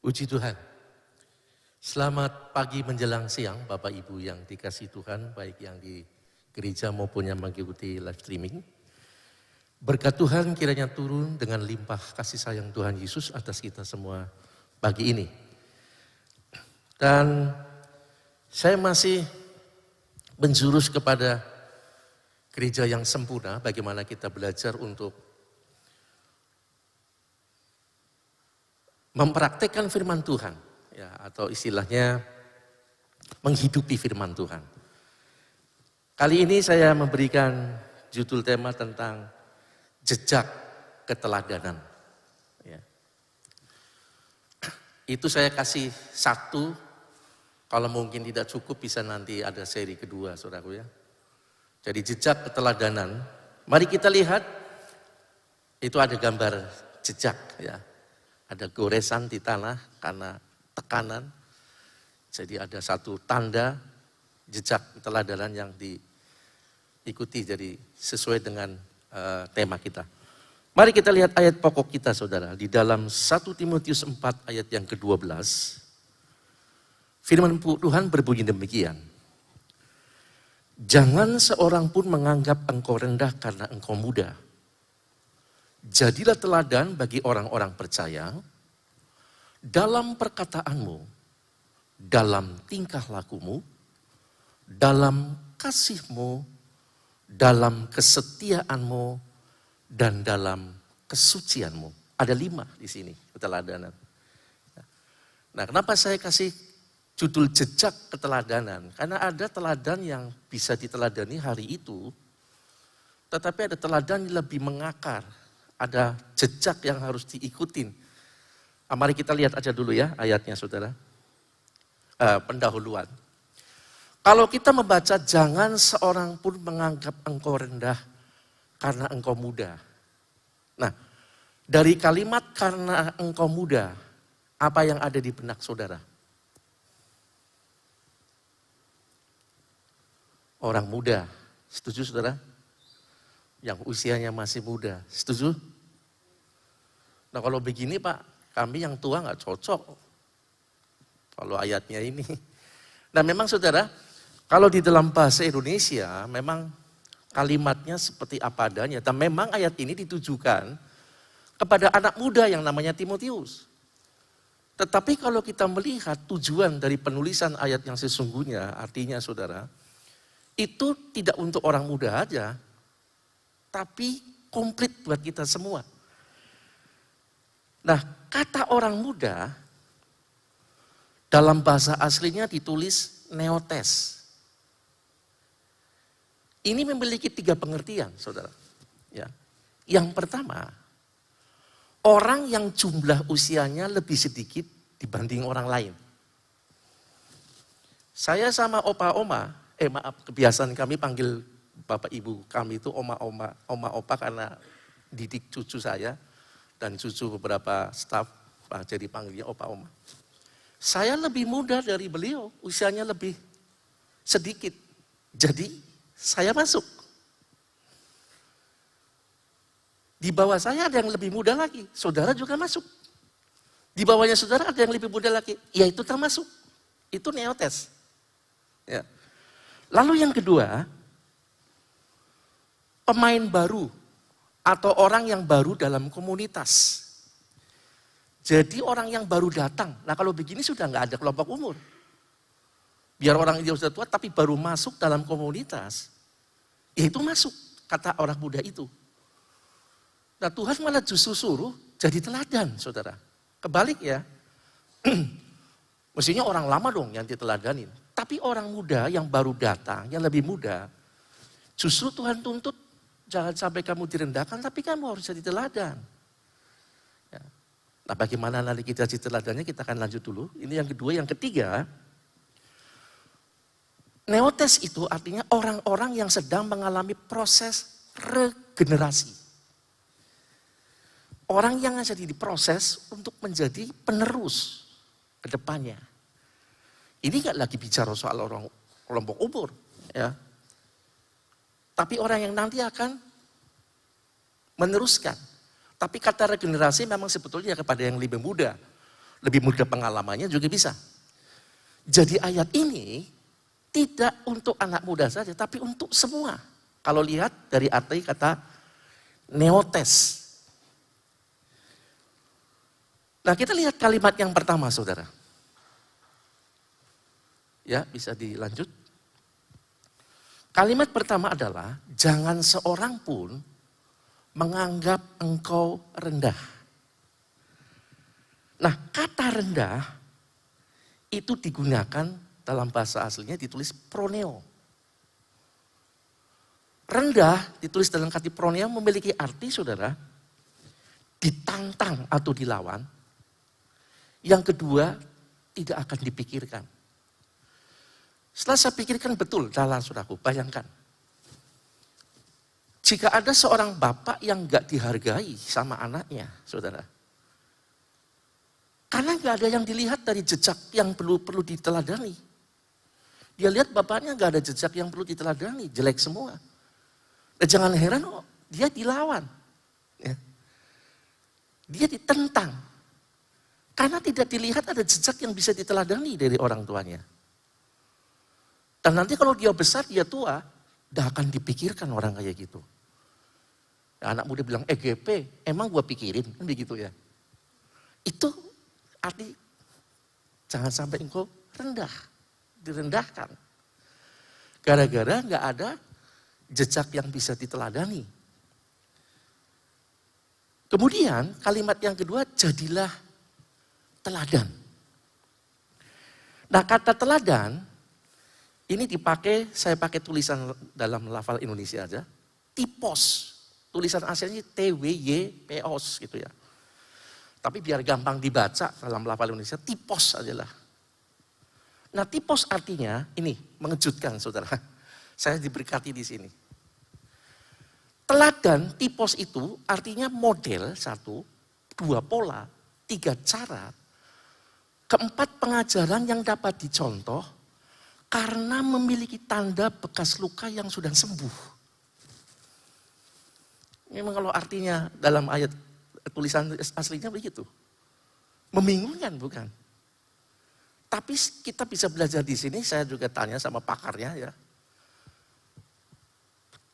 Puji Tuhan. Selamat pagi menjelang siang Bapak Ibu yang dikasihi Tuhan, baik yang di gereja maupun yang mengikuti live streaming. Berkat Tuhan kiranya turun dengan limpah kasih sayang Tuhan Yesus atas kita semua pagi ini. Dan saya masih menjurus kepada gereja yang sempurna, bagaimana kita belajar untuk mempraktekkan firman Tuhan, ya, atau istilahnya menghidupi firman Tuhan. Kali ini saya memberikan judul tema tentang jejak keteladanan. Ya. Itu saya kasih satu, kalau mungkin tidak cukup bisa nanti ada seri kedua, saudaraku ya. Jadi jejak keteladanan, mari kita lihat, itu ada gambar jejak ya. Ada goresan di tanah karena tekanan. Jadi ada satu tanda jejak keteladanan yang diikuti jadi sesuai dengan tema kita. Mari kita lihat ayat pokok kita saudara. Di dalam 1 Timotius 4 ayat yang ke-12. Firman Tuhan berbunyi demikian. Jangan seorang pun menganggap engkau rendah karena engkau muda. Jadilah teladan bagi orang-orang percaya dalam perkataanmu, dalam tingkah lakumu, dalam kasihmu, dalam kesetiaanmu, dan dalam kesucianmu. Ada 5 di sini keteladanan. Nah, kenapa saya kasih judul jejak keteladanan? Karena ada teladan yang bisa diteladani hari itu, tetapi ada teladan yang lebih mengakar. Ada jejak yang harus diikutin. Mari kita lihat aja dulu ya ayatnya saudara. Pendahuluan. Kalau kita membaca jangan seorang pun menganggap engkau rendah karena engkau muda. Nah, dari kalimat karena engkau muda, apa yang ada di benak saudara? Orang muda, setuju saudara? Yang usianya masih muda, setuju? Nah kalau begini Pak, kami yang tua nggak cocok. Kalau ayatnya ini. Nah memang saudara, kalau di dalam bahasa Indonesia memang kalimatnya seperti apa adanya. Dan memang ayat ini ditujukan kepada anak muda yang namanya Timotius. Tetapi kalau kita melihat tujuan dari penulisan ayat yang sesungguhnya, artinya saudara, itu tidak untuk orang muda aja, tapi komplit buat kita semua. Nah, kata orang muda dalam bahasa aslinya ditulis neotes. Ini memiliki 3 pengertian, saudara. Ya. Yang pertama, orang yang jumlah usianya lebih sedikit dibanding orang lain. Saya sama opa-oma, kebiasaan kami panggil Bapak Ibu kami itu oma-opa karena didik cucu saya dan cucu beberapa staf, jadi panggilnya opa-oma. Saya lebih muda dari beliau, usianya lebih sedikit. Jadi saya masuk. Di bawah saya ada yang lebih muda lagi, saudara juga masuk. Di bawahnya saudara ada yang lebih muda lagi, ya itu termasuk. Itu neotes. Ya. Lalu yang kedua, pemain baru atau orang yang baru dalam komunitas. Jadi orang yang baru datang. Nah kalau begini sudah nggak ada kelompok umur. Biar orang ini sudah tua tapi baru masuk dalam komunitas. Ya itu masuk kata orang muda itu. Nah Tuhan malah justru suruh jadi teladan saudara. Kebalik ya. Mestinya orang lama dong yang diteladanin. Tapi orang muda yang baru datang, yang lebih muda. Justru Tuhan tuntut jangan sampai kamu direndahkan, tapi kamu harus jadi teladan. Ya. Nah bagaimana nanti kita jadi teladannya, kita akan lanjut dulu. Ini yang kedua, yang ketiga. Neotes itu artinya orang-orang yang sedang mengalami proses regenerasi. Orang yang jadi diproses untuk menjadi penerus ke depannya. Ini gak lagi bicara soal orang kelompok umur. Ya. Tapi orang yang nanti akan meneruskan. Tapi kata regenerasi memang sebetulnya kepada yang lebih muda. lebih muda pengalamannya juga bisa. Jadi ayat ini tidak untuk anak muda saja, tapi untuk semua. Kalau lihat dari arti kata neotes. Nah, kita lihat kalimat yang pertama, saudara. Ya, bisa dilanjut. Kalimat pertama adalah, jangan seorang pun menganggap engkau rendah. Nah, kata rendah itu digunakan dalam bahasa aslinya ditulis proneo. Rendah ditulis dalam kata proneo memiliki arti, saudara, ditantang atau dilawan. Yang kedua, tidak akan dipikirkan. Setelah saya pikirkan betul, dalam saudaraku, bayangkan. Jika ada seorang bapak yang gak dihargai sama anaknya, saudara. Karena gak ada yang dilihat dari jejak yang perlu diteladani. Dia lihat bapaknya gak ada jejak yang perlu diteladani, jelek semua. Dan jangan heran, dia dilawan. Ya. Dia ditentang. Karena tidak dilihat ada jejak yang bisa diteladani dari orang tuanya. Dan nanti kalau dia besar, dia tua, tidak akan dipikirkan orang kayak gitu. Ya, anak muda bilang, EGP, emang gua pikirin, kan begitu ya. Itu arti, jangan sampai engkau rendah, direndahkan. Gara-gara nggak ada jejak yang bisa diteladani. Kemudian kalimat yang kedua, jadilah teladan. Nah, kata teladan ini dipakai, saya pakai tulisan dalam lafal Indonesia aja, tipos. Tulisan aslinya TWYPOS gitu ya. Tapi biar gampang dibaca dalam lafal Indonesia, tipos aja lah. Nah, tipos artinya ini mengejutkan, saudara. Saya diberkati di sini. Teladan, tipos itu artinya model, 1, 2 pola, 3 cara, 4 pengajaran yang dapat dicontoh karena memiliki tanda bekas luka yang sudah sembuh. Memang kalau artinya dalam ayat tulisan aslinya begitu. Membingungkan bukan? Tapi kita bisa belajar di sini, saya juga tanya sama pakarnya ya.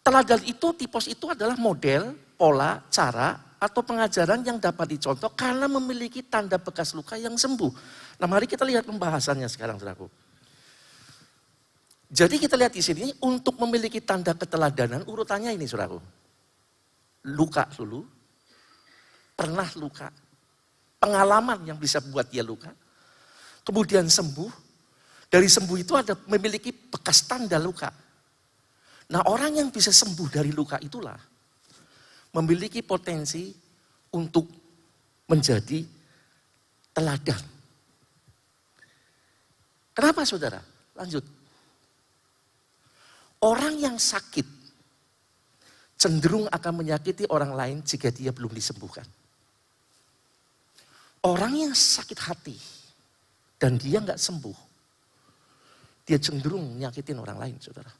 Teladan itu, tipos itu adalah model, pola, cara, atau pengajaran yang dapat dicontoh karena memiliki tanda bekas luka yang sembuh. Nah, mari kita lihat pembahasannya sekarang, saudaraku. Jadi kita lihat di sini, untuk memiliki tanda keteladanan, urutannya ini, saudaraku. Luka dulu, pernah luka, pengalaman yang bisa buat dia luka, kemudian sembuh, dari sembuh itu ada memiliki bekas tanda luka. Nah, orang yang bisa sembuh dari luka itulah memiliki potensi untuk menjadi teladan. Kenapa, saudara? Lanjut. Orang yang sakit cenderung akan menyakiti orang lain jika dia belum disembuhkan. Orang yang sakit hati dan dia nggak sembuh, dia cenderung menyakitin orang lain, saudara.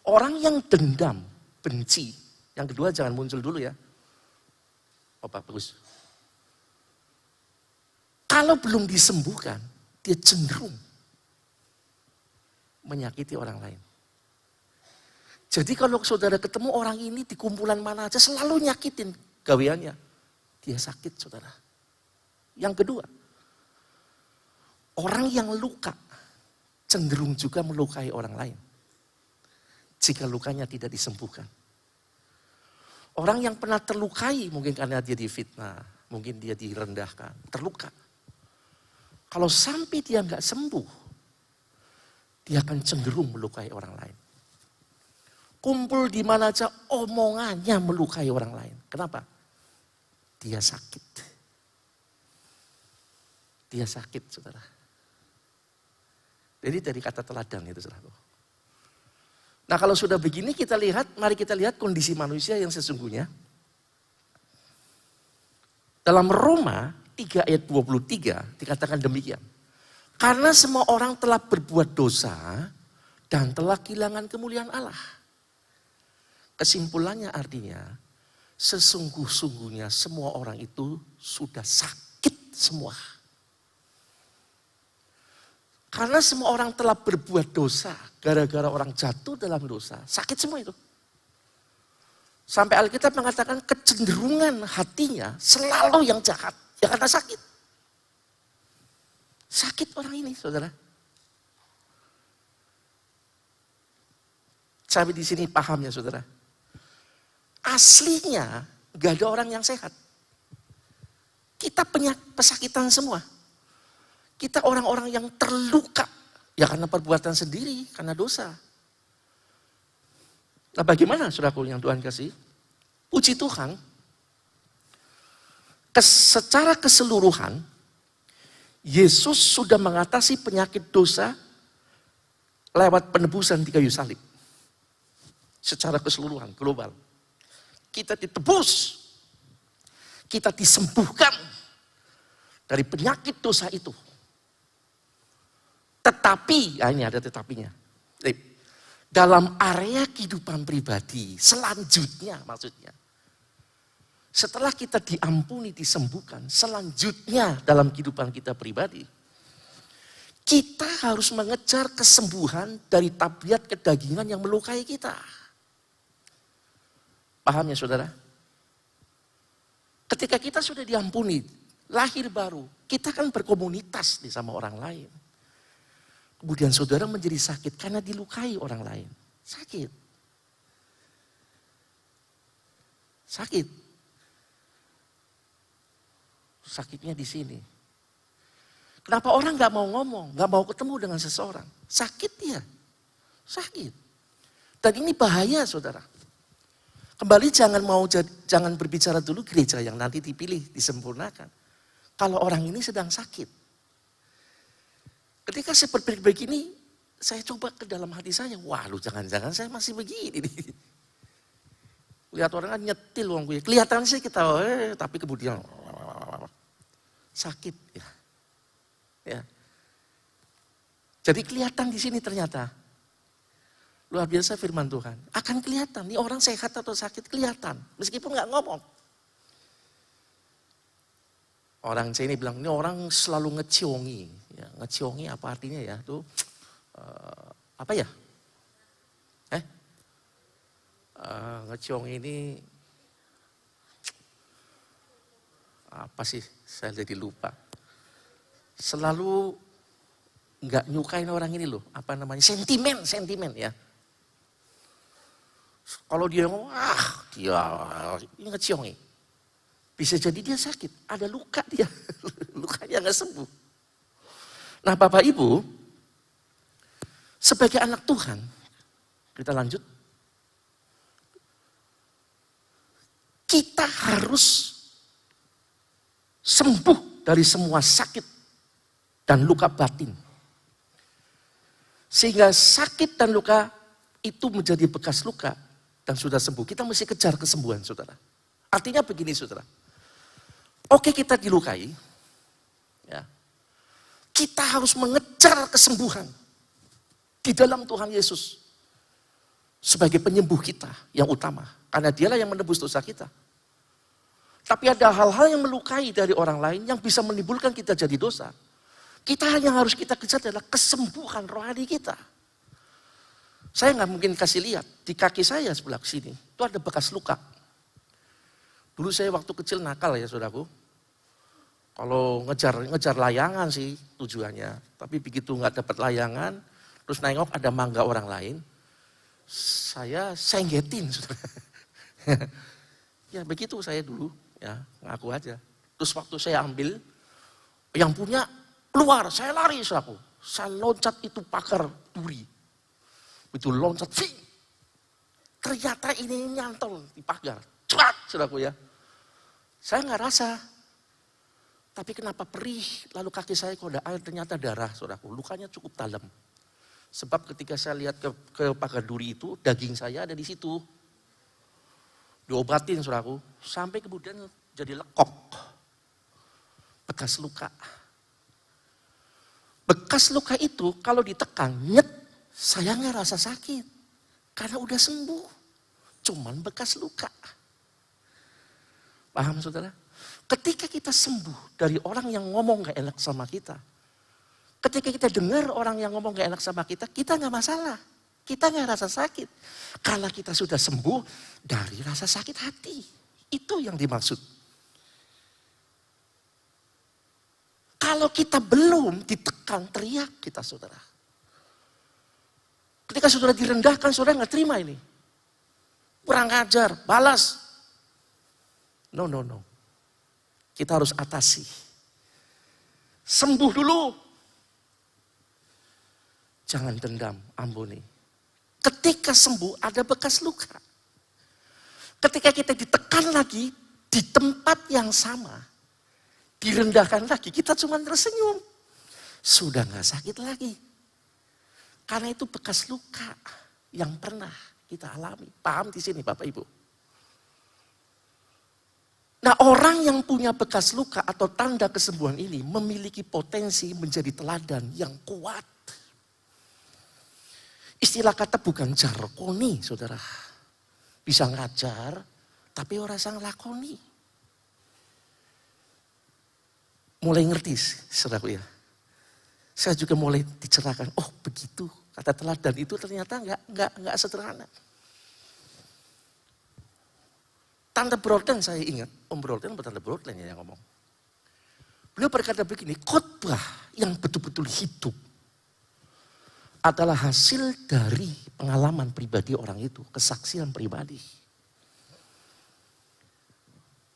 Orang yang dendam, benci, yang kedua jangan muncul dulu ya. Oh, bagus. Kalau belum disembuhkan, dia cenderung menyakiti orang lain. Jadi kalau saudara ketemu orang ini di kumpulan mana aja selalu nyakitin gaweannya, dia sakit, saudara. Yang kedua, orang yang luka cenderung juga melukai orang lain jika lukanya tidak disembuhkan. Orang yang pernah terlukai mungkin karena dia difitnah, mungkin dia direndahkan, terluka. Kalau sampai dia nggak sembuh, dia akan cenderung melukai orang lain. Kumpul di mana aja omongannya melukai orang lain. Kenapa? Dia sakit. Dia sakit, saudara. Jadi dari kata teladan itu, saudara. Nah, kalau sudah begini kita lihat, mari kita lihat kondisi manusia yang sesungguhnya. Dalam Roma 3 ayat 23 dikatakan demikian. Karena semua orang telah berbuat dosa dan telah kehilangan kemuliaan Allah. Kesimpulannya artinya, sesungguh-sungguhnya semua orang itu sudah sakit semua. Karena semua orang telah berbuat dosa, gara-gara orang jatuh dalam dosa, sakit semua itu. Sampai Alkitab mengatakan kecenderungan hatinya selalu yang jahat, ya karena sakit. Sakit orang ini, saudara. Sampai di sini paham ya, saudara. Aslinya gak ada orang yang sehat. Kita pesakitan semua. Kita orang-orang yang terluka. Ya karena perbuatan sendiri, karena dosa. Nah bagaimana saudaraku yang Tuhan kasih? Puji Tuhan. Secara keseluruhan, Yesus sudah mengatasi penyakit dosa lewat penebusan di kayu salib. Secara keseluruhan, global. Kita ditebus. Kita disembuhkan dari penyakit dosa itu. Tetapi, ini ada tetapinya. Dalam area kehidupan pribadi, selanjutnya maksudnya. Setelah kita diampuni, disembuhkan, selanjutnya dalam kehidupan kita pribadi. Kita harus mengejar kesembuhan dari tabiat kedagingan yang melukai kita. Paham ya saudara? Ketika kita sudah diampuni, lahir baru, kita kan berkomunitas sama orang lain. Kemudian saudara menjadi sakit karena dilukai orang lain. Sakit. Sakit. Sakitnya di sini. Kenapa orang gak mau ngomong, gak mau ketemu dengan seseorang? Sakit dia. Sakit. Dan ini bahaya saudara. Kembali jangan berbicara dulu gereja yang nanti dipilih, disempurnakan. Kalau orang ini sedang sakit. Ketika saya berpikir begini, saya coba ke dalam hati saya, wah lu jangan-jangan saya masih begini nih. Lihat orang kan nyetil uang gue, kelihatan sih kita, tapi kemudian sakit. Ya. Jadi kelihatan di sini ternyata. Luar biasa firman Tuhan. Akan kelihatan, nih orang sehat atau sakit kelihatan. Meskipun gak ngomong. Orang sini bilang, ini orang selalu ngeciongi. Ya, ngeciongi apa artinya ya? Tuh, apa ya? Ngeciongi ini, apa sih? Saya jadi lupa. Selalu gak nyukain orang ini loh. Apa namanya? Sentimen ya. Kalau dia ngomong, dia ngeciongin. Bisa jadi dia sakit, ada luka dia. Lukanya gak sembuh. Nah Bapak Ibu, sebagai anak Tuhan, kita lanjut. Kita harus sembuh dari semua sakit dan luka batin. Sehingga sakit dan luka itu menjadi bekas luka. Dan sudah sembuh, kita mesti kejar kesembuhan saudara. Artinya begini saudara. Oke kita dilukai. Ya. Kita harus mengejar kesembuhan. Di dalam Tuhan Yesus. Sebagai penyembuh kita yang utama. Karena dialah yang menebus dosa kita. Tapi ada hal-hal yang melukai dari orang lain yang bisa menimbulkan kita jadi dosa. Kita yang harus kita kejar adalah kesembuhan rohani kita. Saya nggak mungkin kasih lihat, di kaki saya sebelah sini, itu ada bekas luka. Dulu saya waktu kecil nakal ya saudaraku. Kalau ngejar layangan sih tujuannya. Tapi begitu nggak dapat layangan, terus nengok ada mangga orang lain, saya senggetin saudara. Ya begitu saya dulu, ya ngaku aja. Terus waktu saya ambil, yang punya keluar, saya lari saudaraku. Saya loncat itu pagar duri. Itu loncat, ternyata ini nyantol di pagar. Cuat, saudaraku ya. Saya nggak rasa. Tapi kenapa perih, lalu kaki saya kok ada air, ternyata darah, saudaraku. Lukanya cukup dalam. Sebab ketika saya lihat ke pagar duri itu, daging saya ada di situ. Diobatin, saudaraku. Sampai kemudian jadi lekok. Bekas luka. Bekas luka itu kalau ditekan, nyet. Saya nggak rasa sakit, karena udah sembuh. Cuman bekas luka. Paham saudara? Ketika kita sembuh dari orang yang ngomong gak enak sama kita. Ketika kita dengar orang yang ngomong gak enak sama kita gak masalah. Kita gak rasa sakit. Karena kita sudah sembuh dari rasa sakit hati. Itu yang dimaksud. Kalau kita belum ditekan, teriak kita saudara. Ketika saudara direndahkan, saudara gak terima ini. Kurang ajar, balas. No. Kita harus atasi. Sembuh dulu. Jangan dendam, ampuni. Ketika sembuh ada bekas luka. Ketika kita ditekan lagi di tempat yang sama, direndahkan lagi, kita cuma tersenyum. Sudah gak sakit lagi. Karena itu bekas luka yang pernah kita alami. Paham di sini Bapak Ibu? Nah, orang yang punya bekas luka atau tanda kesembuhan ini memiliki potensi menjadi teladan yang kuat. Istilah kata bukan jarkoni, saudara. Bisa ngajar, tapi orang sang lakoni. Mulai ngerti, saudaraku ya. Saya juga mulai dicerahkan, oh begitu. Kata teladan itu ternyata enggak sederhana. Tante Broden saya ingat, Om Broden atau Tante Broden yang ngomong. Beliau berkata begini, khotbah yang betul-betul hidup adalah hasil dari pengalaman pribadi orang itu, kesaksian pribadi.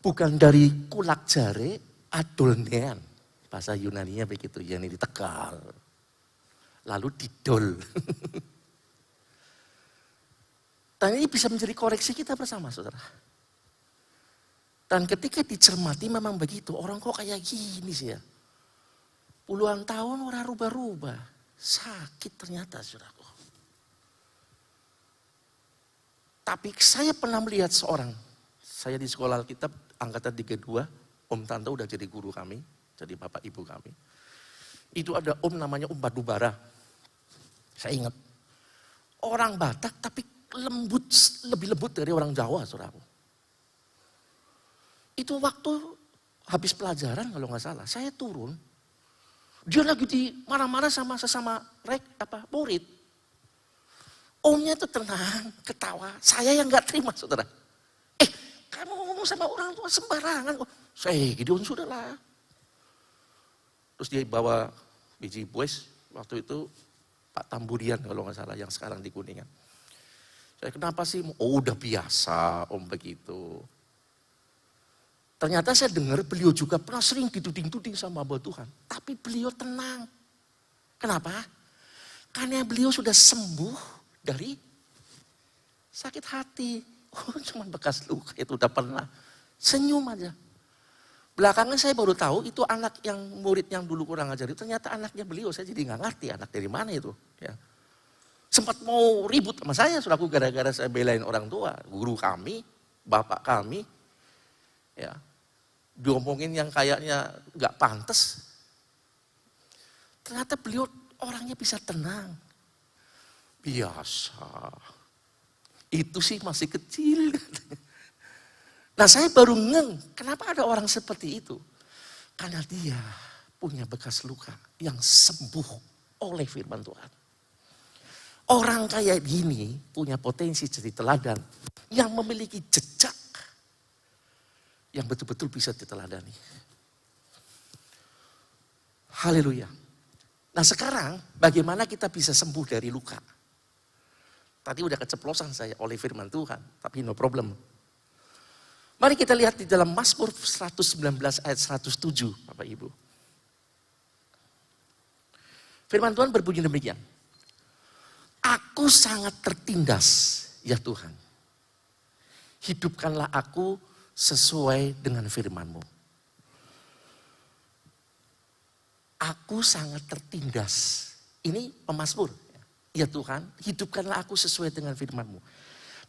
Bukan dari kulak jare adolnean, bahasa Yunaninya begitu, yang ini Tegal. Lalu didol. Dan ini bisa menjadi koreksi kita bersama saudara. Dan ketika dicermati memang begitu, orang kok kayak gini sih ya. Puluhan tahun orang rubah-rubah, sakit ternyata saudaraku. Tapi saya pernah melihat seorang, saya di sekolah Alkitab angkatan 32, Om Tante udah jadi guru kami, jadi bapak ibu kami. Itu ada Om namanya Om Badubara. Saya ingat, orang Batak tapi lembut, lebih lembut dari orang Jawa saudaraku. Itu waktu habis pelajaran kalau nggak salah, saya turun. Dia lagi di marah-marah sama sesama murid. Omnya tuh tenang, ketawa. Saya yang nggak terima saudara. Kamu ngomong sama orang tua sembarangan. Saya Gideon sudahlah. Terus dia bawa biji bues waktu itu Pak Tamburian kalau nggak salah yang sekarang di Kuningan. Saya kenapa sih? Oh udah biasa Om begitu. Ternyata saya dengar beliau juga pernah sering dituding-tuding sama hamba Tuhan. Tapi beliau tenang. Kenapa? Karena beliau sudah sembuh dari sakit hati. Oh cuma bekas luka itu udah pernah. Senyum aja. Belakangan saya baru tahu itu anak yang murid yang dulu kurang ajar itu ternyata anaknya beliau. Saya jadi nggak ngerti anak dari mana itu. Ya. Sempat mau ribut sama saya suraku gara-gara saya belain orang tua. Guru kami, bapak kami. Ya. Diomongin yang kayaknya gak pantas. Ternyata beliau orangnya bisa tenang. Biasa. Itu sih masih kecil. Nah saya baru kenapa ada orang seperti itu. Karena dia punya bekas luka yang sembuh oleh firman Tuhan. Orang kayak gini punya potensi jadi teladan. Yang memiliki jejak yang betul-betul bisa diteladani. Haleluya. Nah sekarang bagaimana kita bisa sembuh dari luka? Tadi udah keceplosan saya oleh firman Tuhan, tapi no problem. Mari kita lihat di dalam Mazmur 119 ayat 107, Bapak Ibu. Firman Tuhan berbunyi demikian. Aku sangat tertindas, ya Tuhan. Hidupkanlah aku sesuai dengan firman-Mu. Aku sangat tertindas. Ini pemazmur. Ya Tuhan, hidupkanlah aku sesuai dengan firman-Mu.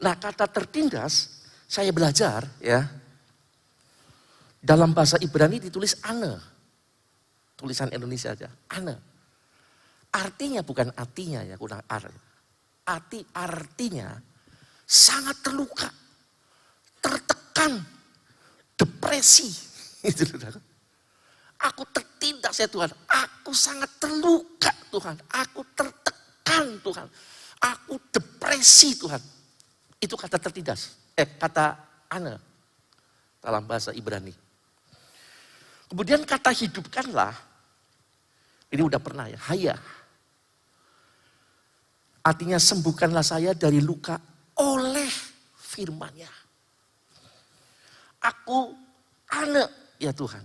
Nah kata tertindas, saya belajar ya. Dalam bahasa Ibrani ditulis ane. Tulisan Indonesia aja, ane. Artinya bukan artinya ya, kurang artinya sangat terluka, tertekan, depresi. Itu saudara. Aku tertindas ya Tuhan, aku sangat terluka Tuhan, aku tertekan Tuhan, aku depresi Tuhan. Itu kata tertindas, kata ana dalam bahasa Ibrani. Kemudian kata hidupkanlah, ini udah pernah ya, haya. Artinya sembuhkanlah saya dari luka oleh firman-Nya. Aku ana ya Tuhan.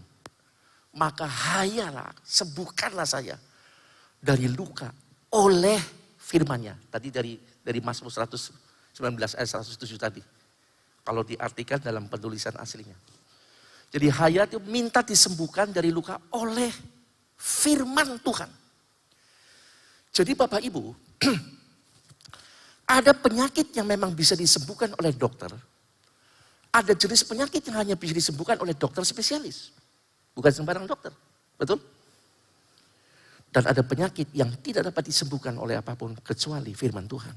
Maka hayalah, sembuhkanlah saya dari luka oleh firman-Nya. Tadi dari Mazmur 119 ayat 107 tadi. Kalau diartikan dalam penulisan aslinya. Jadi hayat itu minta disembuhkan dari luka oleh firman Tuhan. Jadi Bapak Ibu, ada penyakit yang memang bisa disembuhkan oleh dokter. Ada jenis penyakit yang hanya bisa disembuhkan oleh dokter spesialis. Bukan sembarang dokter, betul? Dan ada penyakit yang tidak dapat disembuhkan oleh apapun kecuali firman Tuhan.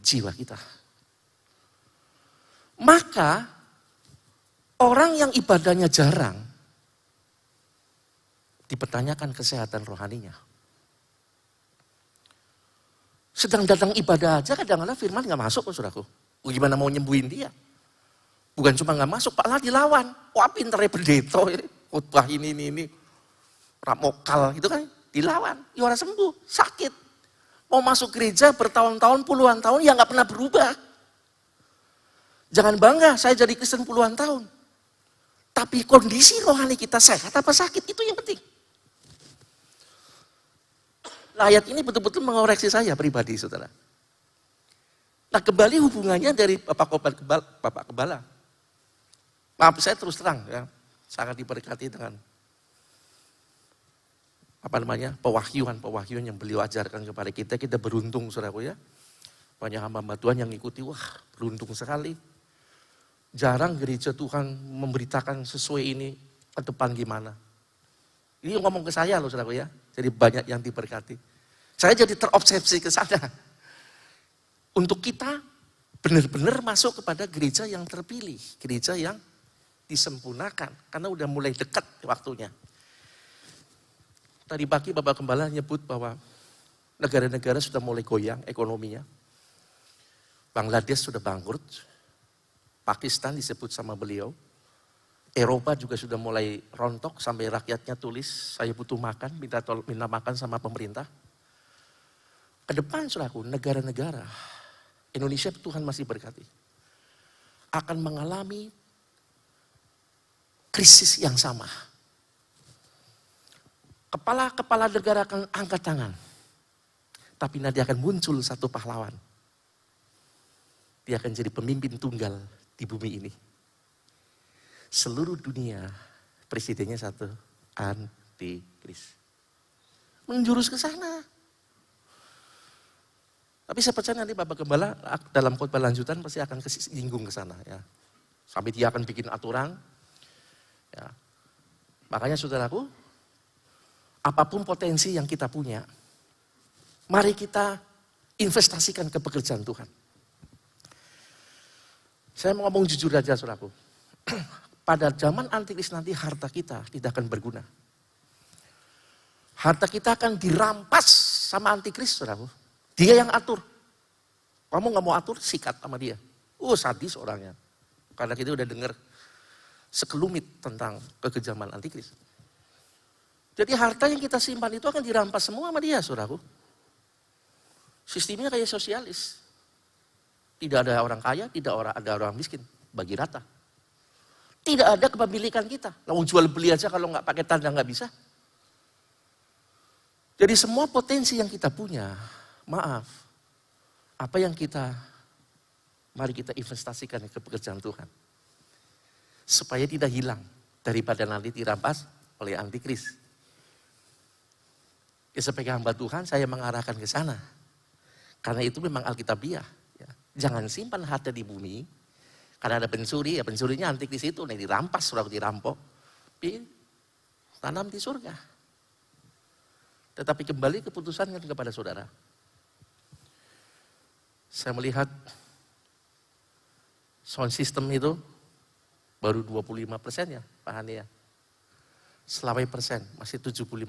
Jiwa kita. Maka orang yang ibadahnya jarang, dipertanyakan kesehatan rohaninya. Sedang datang ibadah aja kadang-kadang firman gak masuk kok saudaraku. Gimana mau nyembuhin dia? Bukan cuma gak masuk, Pak lah dilawan. Wah pinternya pendeta ini. Khotbah ini. Ramokal gitu kan. Dilawan, ya orang sembuh, sakit. Mau masuk gereja bertahun-tahun, puluhan tahun, ya gak pernah berubah. Jangan bangga, saya jadi Kristen puluhan tahun. Tapi kondisi rohani kita sehat apa sakit, itu yang penting. Nah, ayat ini betul-betul mengoreksi saya pribadi, saudara. Nah, kembali hubungannya dari Bapak Kebala. Maaf, saya terus terang ya, sangat diberkati dengan pewahyuan yang beliau ajarkan kepada kita. Kita beruntung saudaraku ya. Banyak hamba Tuhan yang ngikuti, wah beruntung sekali. Jarang gereja Tuhan memberitakan sesuai ini ke depan gimana. Ini ngomong ke saya loh saudaraku ya. Jadi banyak yang diberkati. Saya jadi terobsesi ke sana. Untuk kita benar-benar masuk kepada gereja yang terpilih. Gereja yang disempurnakan. Karena udah mulai dekat waktunya. Tadi pagi Bapak Gembala nyebut bahwa negara-negara sudah mulai goyang ekonominya. Bangladesh sudah bangkrut. Pakistan disebut sama beliau. Eropa juga sudah mulai rontok sampai rakyatnya tulis, saya butuh makan, minta makan sama pemerintah. Ke depan saudaraku, negara-negara, Indonesia Tuhan masih berkati, akan mengalami krisis yang sama. Kepala-kepala negara akan angkat tangan. Tapi nanti akan muncul satu pahlawan. Dia akan jadi pemimpin tunggal di bumi ini. Seluruh dunia presidennya satu, antikris. Menjurus ke sana. Tapi saya percaya nanti Bapak Gembala dalam khotbah lanjutan pasti akan singgung ke sana ya. Sampai dia akan bikin aturan. Ya. Makanya saudaraku, apapun potensi yang kita punya, mari kita investasikan ke pekerjaan Tuhan. Saya mau ngomong jujur aja saudaraku. Pada zaman antikris nanti harta kita tidak akan berguna. Harta kita akan dirampas sama antikris saudaraku. Dia yang atur. Kamu gak mau atur, sikat sama dia. Sadis orangnya. Karena kita udah dengar sekelumit tentang kekejaman antikris. Jadi harta yang kita simpan itu akan dirampas semua sama dia, saudaraku. Sistemnya kayak sosialis. Tidak ada orang kaya, tidak ada orang miskin. Bagi rata. Tidak ada kepemilikan kita. Lalu jual beli aja kalau nggak pakai tanda nggak bisa. Jadi semua potensi yang kita punya, maaf, apa yang mari kita investasikan ke pekerjaan Tuhan. Supaya tidak hilang daripada nanti dirampas oleh antikris. Ya, sebagai hamba Tuhan saya mengarahkan ke sana. Karena itu memang alkitabiah. Ya. Jangan simpan harta di bumi. Karena ada pencuri, ya pencurinya antikris itu. Nih dirampas, sudah dirampok. Tanam di surga. Tetapi kembali keputusan kepada saudara. Saya melihat sound system itu Baru 25% ya Pak Hani ya. Selawai persen, masih 75%.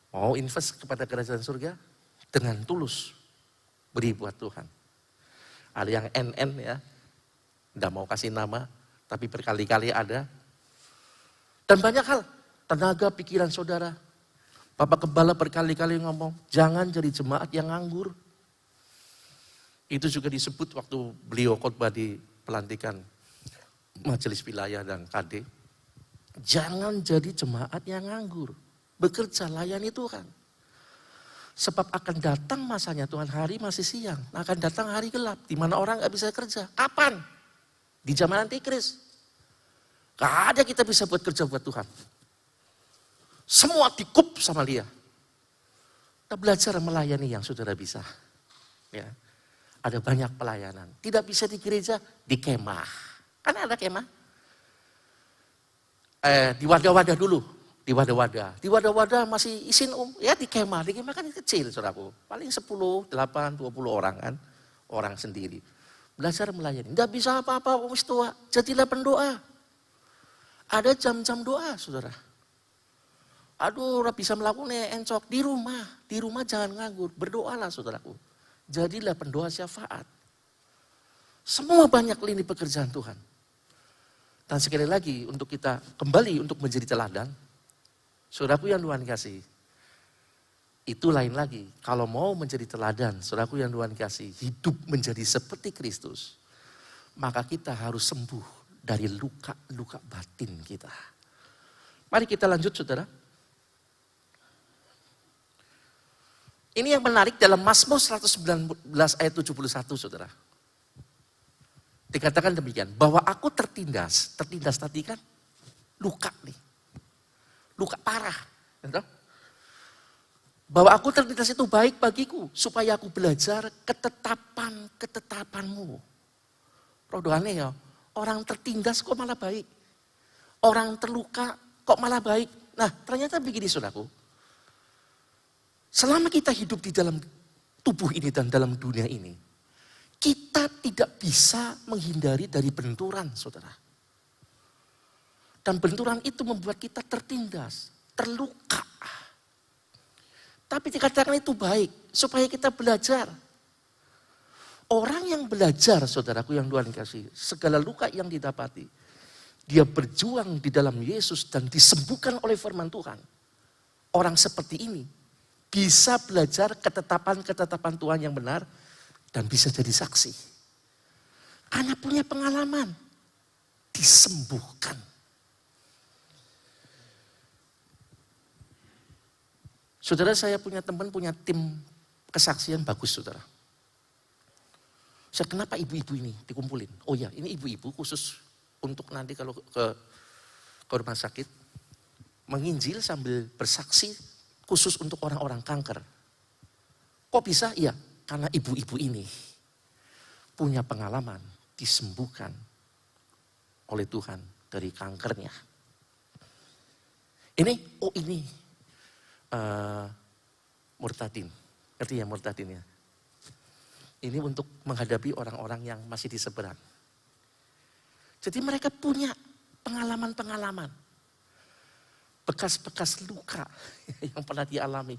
Mau invest kepada kerajaan surga dengan tulus. Beri buat Tuhan. Ada yang NN ya, tidak mau kasih nama, tapi berkali-kali ada. Dan banyak hal, tenaga pikiran saudara. Bapak Gembala berkali-kali ngomong, jangan jadi jemaat yang nganggur. Itu juga disebut waktu beliau khotbah di pelantikan majelis wilayah dan KD. Jangan jadi jemaat yang nganggur. Bekerja, layani Tuhan. Sebab akan datang masanya Tuhan, hari masih siang. Akan datang hari gelap, di mana orang gak bisa kerja. Kapan? Di zaman antikris. Gak ada kita bisa buat kerja buat Tuhan. Semua dikup sama dia. Kita belajar melayani yang saudara bisa. Ya. Ada banyak pelayanan. Tidak bisa di gereja, di kemah. Kan ada kemah. Di wadah-wadah dulu. Di wadah-wadah masih izin ya di kemah kan kecil saudaraku. Paling 10, 8, 20 orang kan. Orang sendiri. Belajar melayani. Tidak bisa apa-apa wis tua. Jadilah pendoa. Ada jam-jam doa saudara. Aduh bisa melakukannya encok di rumah. Di rumah jangan nganggur. Berdoalah saudaraku. Jadilah pendoa syafaat. Semua banyak lini pekerjaan Tuhan. Dan sekali lagi untuk kita kembali untuk menjadi teladan. Saudaraku yang Tuhan kasih, itu lain lagi. Kalau mau menjadi teladan, saudaraku yang Tuhan kasih, hidup menjadi seperti Kristus, maka kita harus sembuh dari luka-luka batin kita. Mari kita lanjut saudara. Ini yang menarik dalam Mazmur 119 ayat 71 saudara. Dikatakan demikian, bahwa aku tertindas tadi kan luka nih. Luka parah. Bahwa aku tertindas itu baik bagiku. Supaya aku belajar ketetapanmu. Rodoannya ya. Orang tertindas kok malah baik. Orang terluka kok malah baik. Nah ternyata begini saudaraku. Selama kita hidup di dalam tubuh ini dan dalam dunia ini. Kita tidak bisa menghindari dari benturan saudara. Dan benturan itu membuat kita tertindas, terluka. Tapi dikatakan itu baik, supaya kita belajar. Orang yang belajar, saudaraku yang Tuhan kasih, segala luka yang didapati, dia berjuang di dalam Yesus dan disembuhkan oleh firman Tuhan. Orang seperti ini bisa belajar ketetapan-ketetapan Tuhan yang benar dan bisa jadi saksi. Karena punya pengalaman, disembuhkan. Saudara saya punya teman, punya tim kesaksian bagus saudara. Saya kenapa ibu-ibu ini dikumpulin? Oh ya ini ibu-ibu khusus untuk nanti kalau ke rumah sakit. Menginjil sambil bersaksi khusus untuk orang-orang kanker. Kok bisa? Iya karena ibu-ibu ini punya pengalaman disembuhkan oleh Tuhan dari kankernya. Ini murtadin, ngerti ya murtadin ya? Ini untuk menghadapi orang-orang yang masih di seberang. Jadi mereka punya pengalaman-pengalaman, bekas-bekas luka yang pernah dialami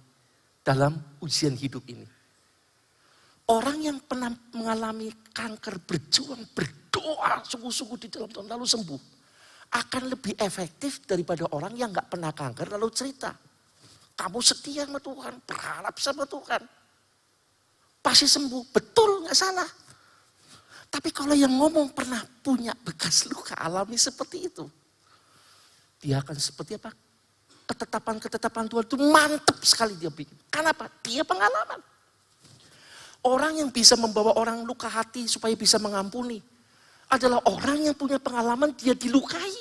dalam ujian hidup ini. Orang yang pernah mengalami kanker berjuang, berdoa sungguh-sungguh di dalam Tuhan lalu sembuh, akan lebih efektif daripada orang yang gak pernah kanker lalu cerita. Kamu setia sama Tuhan, berharap sama Tuhan. Pasti sembuh, betul gak salah. Tapi kalau yang ngomong pernah punya bekas luka alami seperti itu. Dia akan seperti apa? Ketetapan-ketetapan Tuhan itu mantap sekali dia bikin. Kenapa? Dia pengalaman. Orang yang bisa membawa orang luka hati supaya bisa mengampuni. Adalah orang yang punya pengalaman dia dilukai.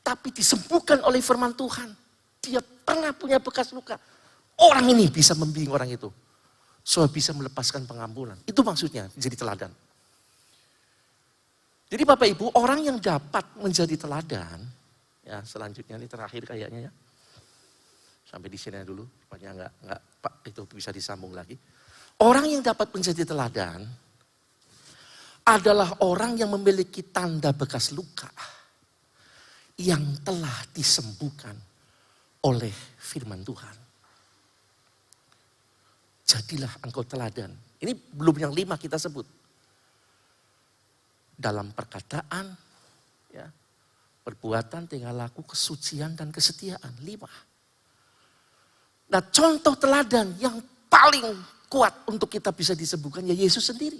Tapi disembuhkan oleh firman Tuhan. Dia pernah punya bekas luka. Orang ini bisa membimbing orang itu. Supaya bisa melepaskan pengampunan. Itu maksudnya jadi teladan. Jadi Bapak Ibu, orang yang dapat menjadi teladan. Ya selanjutnya ini terakhir kayaknya ya. Sampai di sini dulu. Supaya enggak Pak itu bisa disambung lagi. Orang yang dapat menjadi teladan adalah orang yang memiliki tanda bekas luka yang telah disembuhkan oleh firman Tuhan. Jadilah engkau teladan. Ini belum yang 5 kita sebut. Dalam perkataan, ya, perbuatan, tingkah laku, kesucian, dan kesetiaan. 5. Nah, contoh teladan yang paling kuat untuk kita bisa disembuhkan ya Yesus sendiri.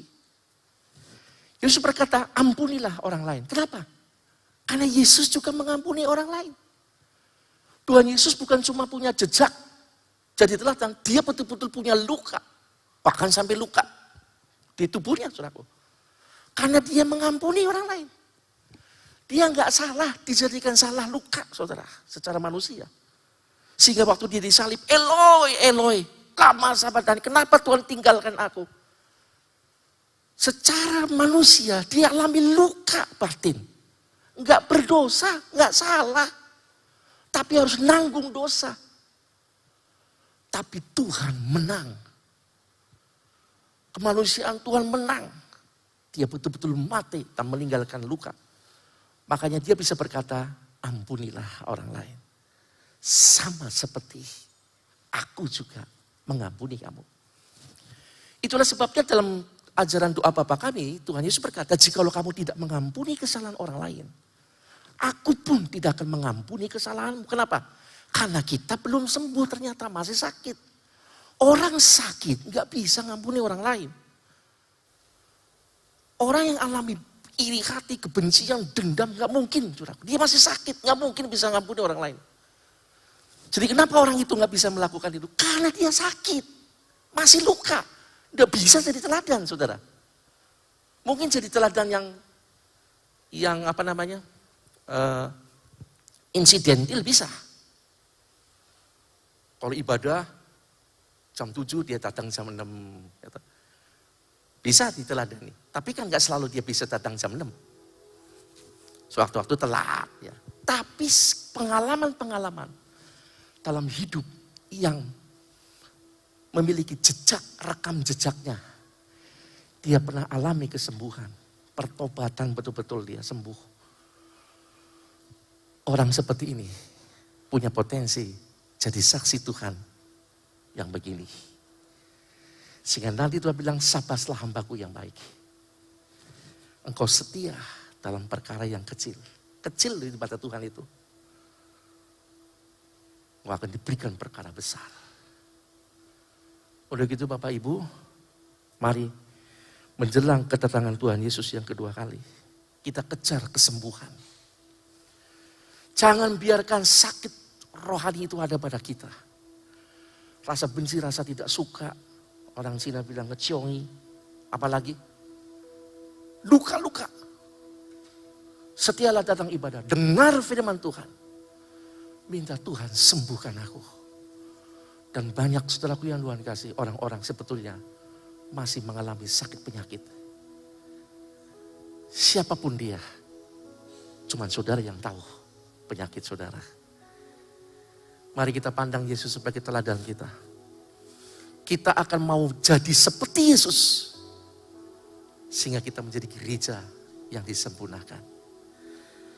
Yesus berkata, ampunilah orang lain. Kenapa? Karena Yesus juga mengampuni orang lain. Tuhan Yesus bukan cuma punya jejak jadi teladan, dia betul-betul punya luka. Bahkan sampai luka di tubuhnya, saudaraku. Karena dia mengampuni orang lain. Dia nggak salah, dijadikan salah luka, saudara, secara manusia. Sehingga waktu dia disalib, Eloi, Eloi, lama sabachthani, kenapa Tuhan tinggalkan aku? Secara manusia, dia alami luka batin. Nggak berdosa, nggak salah. Tapi harus nanggung dosa. Tapi Tuhan menang. Kemanusiaan Tuhan menang. Dia betul-betul mati dan meninggalkan luka. Makanya dia bisa berkata, ampunilah orang lain. Sama seperti aku juga mengampuni kamu. Itulah sebabnya dalam ajaran doa Bapa kami, Tuhan Yesus berkata, jikalau kamu tidak mengampuni kesalahan orang lain, aku pun tidak akan mengampuni kesalahanmu. Kenapa? Karena kita belum sembuh, ternyata masih sakit. Orang sakit nggak bisa ngampuni orang lain. Orang yang alami iri hati, kebencian, dendam, nggak mungkin. Dia masih sakit, nggak mungkin bisa ngampuni orang lain. Jadi kenapa orang itu nggak bisa melakukan itu? Karena dia sakit, masih luka. Nggak bisa jadi teladan, saudara. Mungkin jadi teladan yang apa namanya, insidentil bisa. Kalau ibadah jam 7 dia datang jam 6. Bisa diteladani. Tapi kan nggak selalu dia bisa datang jam 6. Sewaktu-waktu telat. Ya. Tapi pengalaman-pengalaman dalam hidup yang memiliki jejak, rekam jejaknya. Dia pernah alami kesembuhan. Pertobatan betul-betul dia sembuh. Orang seperti ini punya potensi jadi saksi Tuhan yang begini. Sehingga nanti Tuhan bilang, sabaslah hambaku yang baik. Engkau setia dalam perkara yang kecil. Kecil di mata Tuhan itu. Engkau akan diberikan perkara besar. Udah gitu Bapak Ibu, mari menjelang kedatangan Tuhan Yesus yang kedua kali. Kita kejar kesembuhan. Jangan biarkan sakit rohani itu ada pada kita. Rasa benci, rasa tidak suka. Orang Cina bilang ngeciongi. Apalagi luka-luka. Setialah datang ibadah. Dengar firman Tuhan. Minta Tuhan sembuhkan aku. Dan banyak saudaraku yang Tuhan kasih. Orang-orang sebetulnya masih mengalami sakit penyakit. Siapapun dia. Cuman saudara yang tahu penyakit saudara. Mari kita pandang Yesus sebagai teladan kita. Kita akan mau jadi seperti Yesus. Sehingga kita menjadi gereja yang disempurnakan.